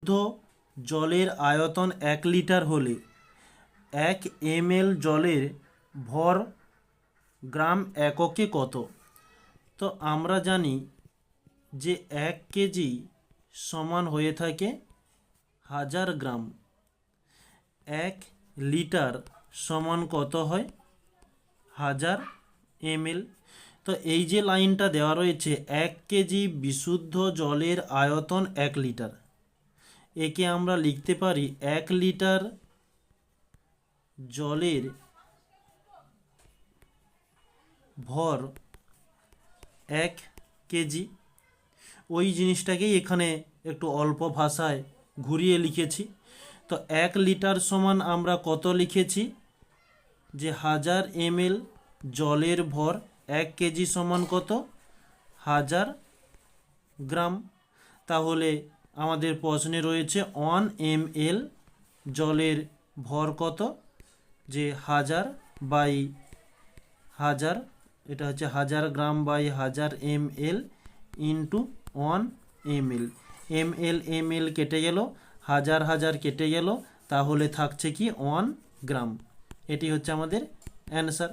বিশুদ্ধ জলের আয়তন 1 লিটার হলে 1 ml জলের ভর গ্রাম এককে কত? তো আমরা জানি যে 1 কেজি সমান হয়ে থাকে 1000 গ্রাম। 1 লিটার সমান কত হয়? 1000 ml। তো এই যে লাইনটা দেওয়া রয়েছে 1 কেজি বিশুদ্ধ জলের আয়তন 1 লিটার, একে আমরা লিখতে পারি 1 লিটার জলের ভর 1 কেজি। ওই জিনিসটাকেই এখানে একটু অল্প ভাষায় ঘুরিয়ে লিখেছি। তো 1 লিটার সমান আমরা কত লিখেছি? যে 1000 ml জলের ভর 1 কেজি সমান কত? 1000 গ্রাম। তাহলে আমাদের প্রশ্নে রয়েছে 1 ml জলের ভর কত? যে 1000 বাই 1000, এটা হচ্ছে 1000 gram by 1000 ml into 1 ml। ml কেটে গেল, 1000 কেটে গেল, তাহলে থাকছে কি 1 গ্রাম। এটি হচ্ছে আমাদের অ্যান্সার।